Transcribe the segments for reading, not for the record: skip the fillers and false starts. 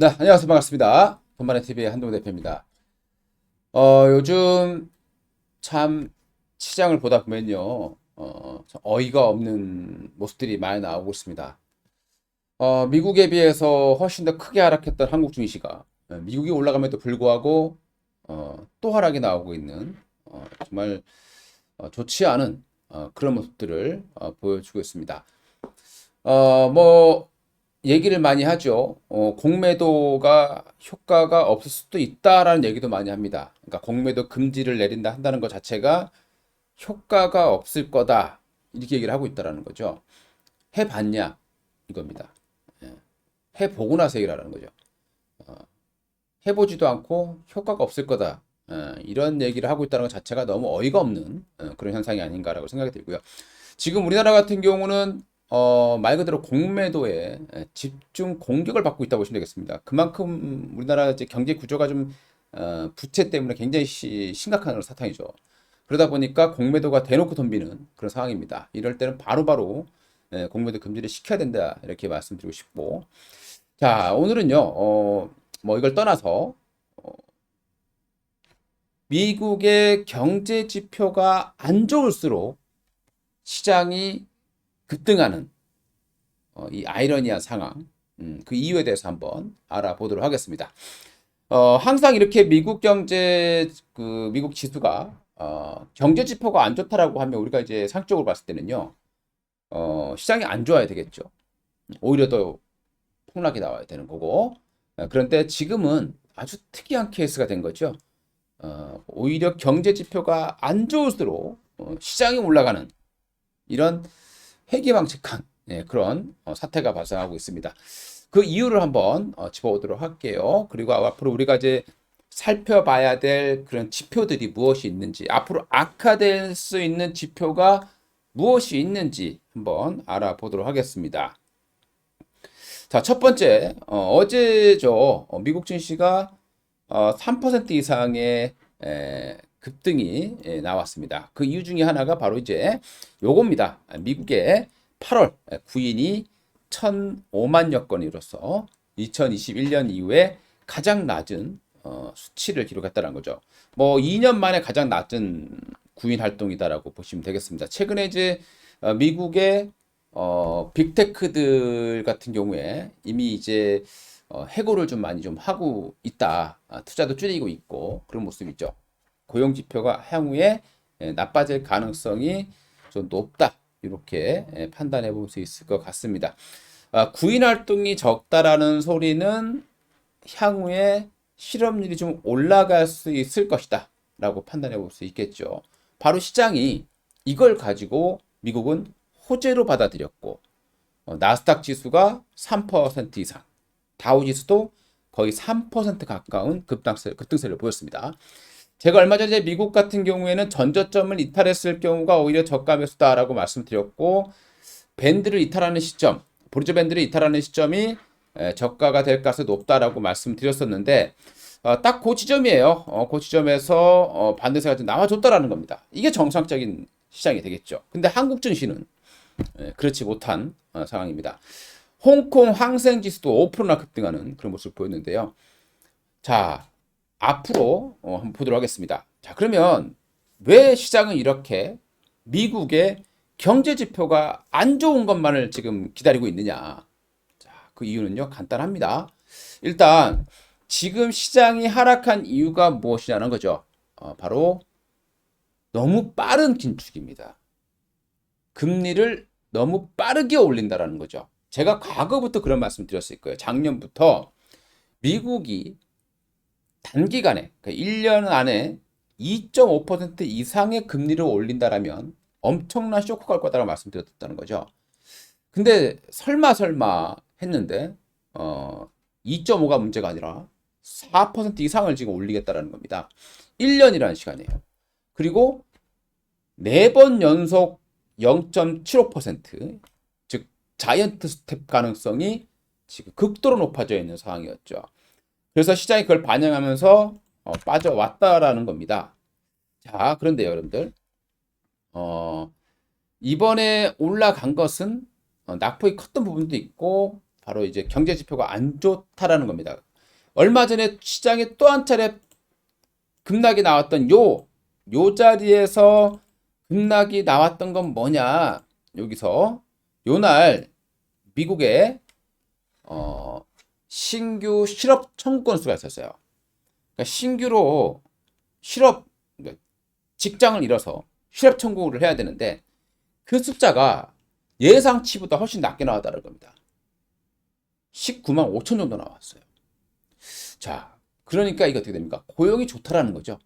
네, 안녕하세요. 반갑습니다. 돈만의 TV의 한동훈 대표입니다. 요즘 참 시장을 보다 보면요, 참 어이가 없는 모습들이 많이 나오고 있습니다. 미국에 비해서 훨씬 더 크게 하락했던 한국 증시가 미국이 올라감에도 불구하고 또 하락이 나오고 있는 정말 좋지 않은 그런 모습들을 보여주고 있습니다. 뭐 얘기를 많이 하죠. 공매도가 효과가 없을 수도 있다라는 얘기도 많이 합니다. 그러니까 공매도 금지를 내린다 한다는 것 자체가 효과가 없을 거다. 이렇게 얘기를 하고 있다라는 거죠. 해봤냐? 이겁니다. 예. 해보고 나서 얘기를 하는 거죠. 어, 해보지도 않고 효과가 없을 거다. 이런 얘기를 하고 있다는 것 자체가 너무 어이가 없는 그런 현상이 아닌가라고 생각이 들고요. 지금 우리나라 같은 경우는 말 그대로 공매도에 집중 공격을 받고 있다고 보시면 되겠습니다. 그만큼 우리나라 이제 경제 구조가 좀 부채 때문에 굉장히 심각한 사탕이죠. 그러다 보니까 공매도가 대놓고 덤비는 그런 상황입니다. 이럴 때는 바로바로 공매도 금지를 시켜야 된다 이렇게 말씀드리고 싶고, 자 오늘은요 뭐 이걸 떠나서 미국의 경제 지표가 안 좋을수록 시장이 급등하는 이 아이러니한 상황, 그 이유에 대해서 한번 알아보도록 하겠습니다. 항상 이렇게 미국 지수가 경제 지표가 안 좋다라고 하면 우리가 이제 상적으로 봤을 때는요, 시장이 안 좋아야 되겠죠. 오히려 더 폭락이 나와야 되는 거고, 그런데 지금은 아주 특이한 케이스가 된 거죠. 오히려 경제 지표가 안 좋을수록 시장이 올라가는 이런 회귀망측한 그런 사태가 발생하고 있습니다. 그 이유를 한번 짚어보도록 할게요. 그리고 앞으로 우리가 이제 살펴봐야 될 그런 지표들이 무엇이 있는지, 앞으로 악화될 수 있는 지표가 무엇이 있는지 한번 알아보도록 하겠습니다. 자, 첫 번째, 어제죠. 미국 증시가 3% 이상의 급등이 나왔습니다. 그 이유 중에 하나가 바로 이제 요겁니다. 미국의 8월 구인이 1,005만여 건으로서 2021년 이후에 가장 낮은 수치를 기록했다는 거죠. 뭐 2년 만에 가장 낮은 구인 활동이다라고 보시면 되겠습니다. 최근에 이제 미국의 빅테크들 같은 경우에 이미 이제 해고를 좀 많이 좀 하고 있다. 투자도 줄이고 있고 그런 모습이죠. 고용 지표가 향후에 나빠질 가능성이 좀 높다. 이렇게 판단해 볼 수 있을 것 같습니다. 구인 활동이 적다라는 소리는 향후에 실업률이 좀 올라갈 수 있을 것이다. 라고 판단해 볼 수 있겠죠. 바로 시장이 이걸 가지고 미국은 호재로 받아들였고, 나스닥 지수가 3% 이상, 다우 지수도 거의 3% 가까운 급등세를 보였습니다. 제가 얼마 전에 미국 같은 경우에는 전저점을 이탈했을 경우가 오히려 저가 매수다라고 말씀드렸고, 밴드를 이탈하는 시점, 보리저 밴드를 이탈하는 시점이 저가가 될 가능성이 높다라고 말씀드렸었는데, 딱 그 지점이에요. 그 지점에서 반대세가 좀 나와줬다라는 겁니다. 이게 정상적인 시장이 되겠죠. 근데 한국 증시는 그렇지 못한 상황입니다. 홍콩 항생지수도 5%나 급등하는 그런 모습을 보였는데요. 자, 앞으로 한번 보도록 하겠습니다. 자, 그러면 왜 시장은 이렇게 미국의 경제 지표가 안 좋은 것만을 지금 기다리고 있느냐? 자, 그 이유는요, 간단합니다. 일단 지금 시장이 하락한 이유가 무엇이냐는 거죠. 바로 너무 빠른 긴축입니다. 금리를 너무 빠르게 올린다라는 거죠. 제가 과거부터 그런 말씀 드렸을 거예요. 작년부터 미국이 단기간에, 그러니까 1년 안에 2.5% 이상의 금리를 올린다라면 엄청난 쇼크가 올 거다라고 말씀드렸다는 거죠. 근데 설마 했는데 2.5가 문제가 아니라 4% 이상을 지금 올리겠다라는 겁니다. 1년이라는 시간이에요. 그리고 4번 연속 0.75%, 즉 자이언트 스텝 가능성이 지금 극도로 높아져 있는 상황이었죠. 그래서 시장이 그걸 반영하면서 빠져왔다라는 겁니다. 자, 그런데 여러분들, 어, 이번에 올라간 것은 낙폭이 컸던 부분도 있고, 바로 이제 경제 지표가 안 좋다라는 겁니다. 얼마 전에 시장에 또 한 차례 급락이 나왔던 요 자리에서 급락이 나왔던 건 뭐냐? 여기서 요날 미국의 신규 실업 청구 건수가 있었어요. 그러니까 신규로 그러니까 직장을 잃어서 실업 청구를 해야 되는데 그 숫자가 예상치보다 훨씬 낮게 나왔다는 겁니다. 19만 5천 정도 나왔어요. 자, 그러니까 이게 어떻게 됩니까? 고용이 좋다라는 거죠.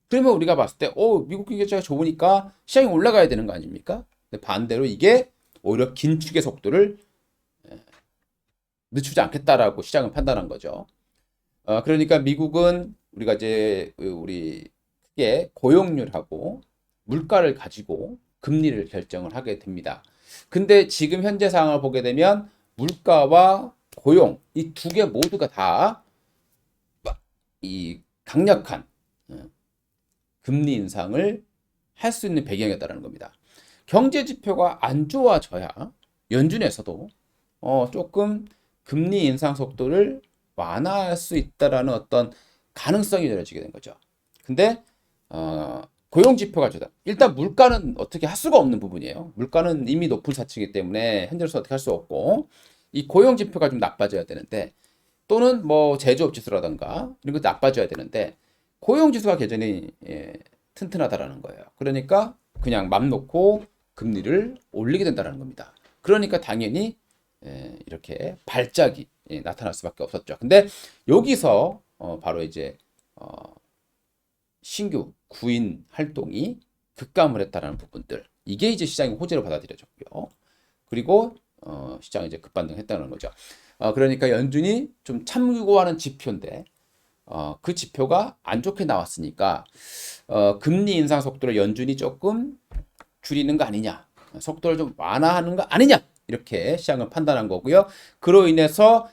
그러면 우리가 봤을 때, 미국 경제가 좋으니까 시장이 올라가야 되는 거 아닙니까? 근데 반대로 이게 오히려 긴축의 속도를 늦추지 않겠다라고 시장은 판단한 거죠. 그러니까 미국은 우리가 이제 우리 크게 고용률하고 물가를 가지고 금리를 결정을 하게 됩니다. 근데 지금 현재 상황을 보게 되면 물가와 고용 이 두 개 모두가 다 이 강력한 금리 인상을 할 수 있는 배경이었다는 겁니다. 경제 지표가 안 좋아져야 연준에서도 조금 금리 인상 속도를 완화할 수 있다라는 어떤 가능성이 열어지게 된 거죠. 근데 고용 지표가 좋다. 일단 물가는 어떻게 할 수가 없는 부분이에요. 물가는 이미 높은 사치이기 때문에 현재로서 어떻게 할 수 없고 이 고용 지표가 좀 나빠져야 되는데 또는 뭐 제조업 지수라든가 이런 것도 나빠져야 되는데 고용 지수가 여전히 튼튼하다라는 거예요. 그러니까 그냥 맘 놓고 금리를 올리게 된다는 겁니다. 그러니까 당연히 이렇게 발작이 나타날 수밖에 없었죠. 근데 여기서 바로 이제 신규 구인 활동이 급감을 했다라는 부분들 이게 이제 시장의 호재로 받아들여졌고요. 그리고 시장이 이제 급반등했다는 거죠. 그러니까 연준이 좀 참고하는 지표인데 그 지표가 안 좋게 나왔으니까 금리 인상 속도를 연준이 조금 줄이는 거 아니냐, 속도를 좀 완화하는 거 아니냐 이렇게 시장을 판단한 거고요. 그로 인해서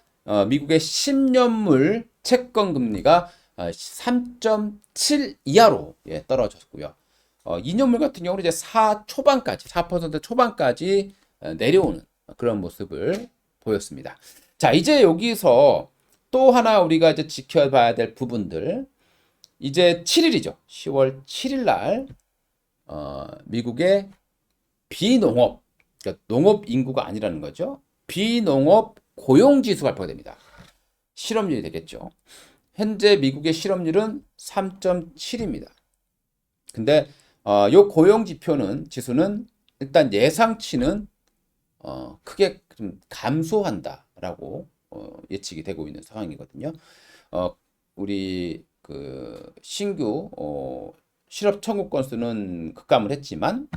미국의 10년물 채권 금리가 3.7 이하로 떨어졌고요. 2년물 같은 경우는 이제 4 초반까지 4% 초반까지 내려오는 그런 모습을 보였습니다. 자, 이제 여기서 또 하나 우리가 이제 지켜봐야 될 부분들 이제 7일이죠. 10월 7일 날 미국의 비농업 그러니까 농업 인구가 아니라는 거죠. 비농업 고용지수가 발표가 됩니다. 실업률이 되겠죠. 현재 미국의 실업률은 3.7입니다. 근데 요 고용 지수는 일단 예상치는 크게 좀 감소한다라고 예측이 되고 있는 상황이거든요. 우리 그 신규 실업 청구 건수는 급감을 했지만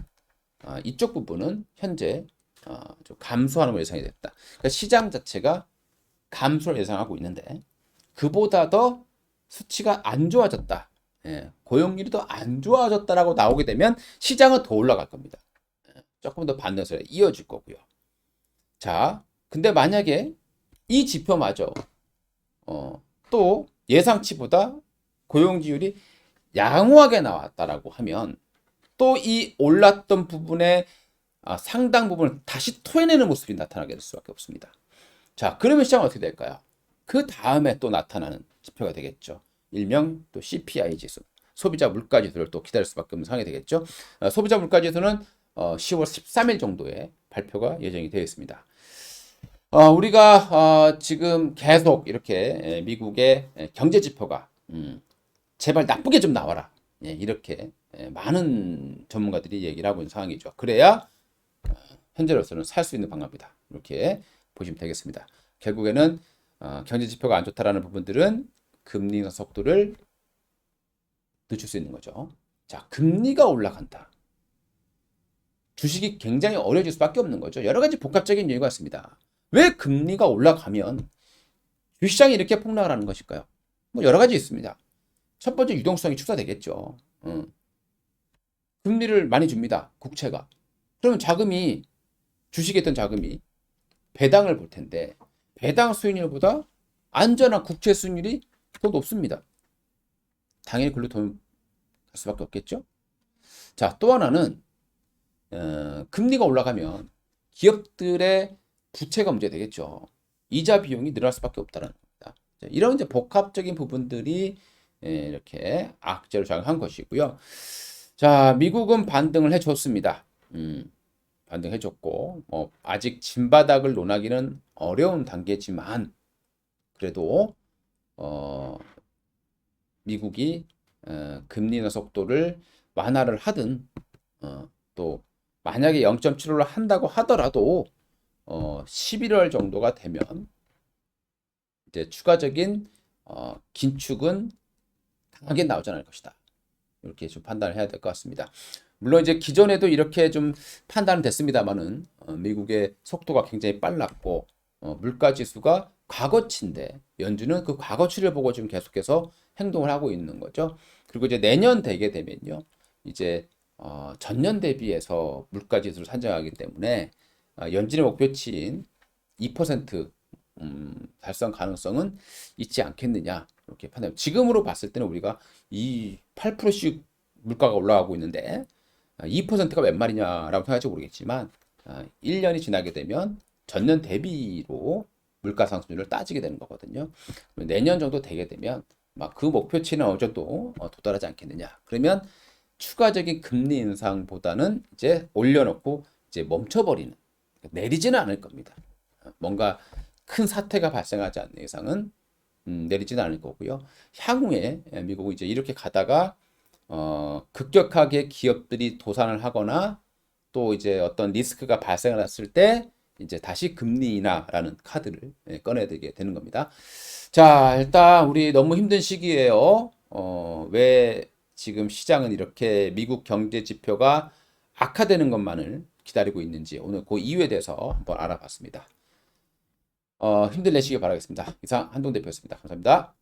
이쪽 부분은 현재 좀 감소하는 걸 예상이 됐다. 그러니까 시장 자체가 감소를 예상하고 있는데 그보다 더 수치가 안 좋아졌다. 고용률이 더 안 좋아졌다라고 나오게 되면 시장은 더 올라갈 겁니다. 조금 더 반등세가 이어질 거고요. 자, 근데 만약에 이 지표마저 또 예상치보다 고용지율이 양호하게 나왔다라고 하면 또 이 올랐던 부분에 상당 부분을 다시 토해내는 모습이 나타나게 될 수밖에 없습니다. 자, 그러면 시장은 어떻게 될까요? 그 다음에 또 나타나는 지표가 되겠죠. 일명 또 CPI 지수, 소비자 물가 지수를 또 기다릴 수밖에 없는 상황이 되겠죠. 소비자 물가 지수는 10월 13일 정도에 발표가 예정이 되어 있습니다. 우리가 지금 계속 이렇게 미국의 경제 지표가 제발 나쁘게 좀 나와라. 이렇게 많은 전문가들이 얘기를 하고 있는 상황이죠. 그래야 현재로서는 살 수 있는 방법이다. 이렇게 보시면 되겠습니다. 결국에는 경제 지표가 안 좋다라는 부분들은 금리 인상 속도를 늦출 수 있는 거죠. 자, 금리가 올라간다. 주식이 굉장히 어려워질 수밖에 없는 거죠. 여러 가지 복합적인 이유가 있습니다. 왜 금리가 올라가면 주시장이 이렇게 폭락을 하는 것일까요? 뭐 여러 가지 있습니다. 첫 번째 유동성이 축소되겠죠. 금리를 많이 줍니다. 국채가. 그러면 자금이 주식에 있던 자금이 배당을 볼 텐데 배당 수익률보다 안전한 국채 수익률이 더 높습니다. 당연히 글로 돈 갈 수밖에 없겠죠. 자, 또 하나는 금리가 올라가면 기업들의 부채가 문제되겠죠. 이자 비용이 늘어날 수밖에 없다는 겁니다. 이런 이제 복합적인 부분들이 이렇게 악재로 작용한 것이고요. 자, 미국은 반등을 해줬습니다. 반등해줬고, 아직 진바닥을 논하기는 어려운 단계지만, 그래도, 미국이 금리 인하 속도를 완화를 하든, 또, 만약에 0.75를 한다고 하더라도, 11월 정도가 되면, 이제 추가적인, 긴축은 강하게 나오지 않을 것이다. 이렇게 좀 판단을 해야 될 것 같습니다. 물론 이제 기존에도 이렇게 좀 판단은 됐습니다만은 미국의 속도가 굉장히 빨랐고 물가 지수가 과거치인데 연준은 그 과거치를 보고 지금 계속해서 행동을 하고 있는 거죠. 그리고 이제 내년 되게 되면요, 이제 전년 대비해서 물가 지수를 산정하기 때문에 연준의 목표치인 2% 달성 가능성은 있지 않겠느냐 이렇게 판단. 지금으로 봤을 때는 우리가 이 8%씩 물가가 올라가고 있는데 2%가 웬 말이냐라고 생각할지 모르겠지만 1년이 지나게 되면 전년 대비로 물가 상승률을 따지게 되는 거거든요. 내년 정도 되게 되면 막 그 목표치는 어느 정도 도달하지 않겠느냐. 그러면 추가적인 금리 인상보다는 이제 올려놓고 이제 멈춰버리는, 내리지는 않을 겁니다. 뭔가 큰 사태가 발생하지 않는 이상은 내리지는 않을 거고요. 향후에 미국은 이제 이렇게 가다가 급격하게 기업들이 도산을 하거나 또 이제 어떤 리스크가 발생했을 때 이제 다시 금리 인하라는 카드를 꺼내들게 되는 겁니다. 자, 일단 우리 너무 힘든 시기예요. 왜 지금 시장은 이렇게 미국 경제 지표가 악화되는 것만을 기다리고 있는지 오늘 그 이유에 대해서 한번 알아봤습니다. 힘들 내시길 바라겠습니다. 이상 한동 대표였습니다. 감사합니다.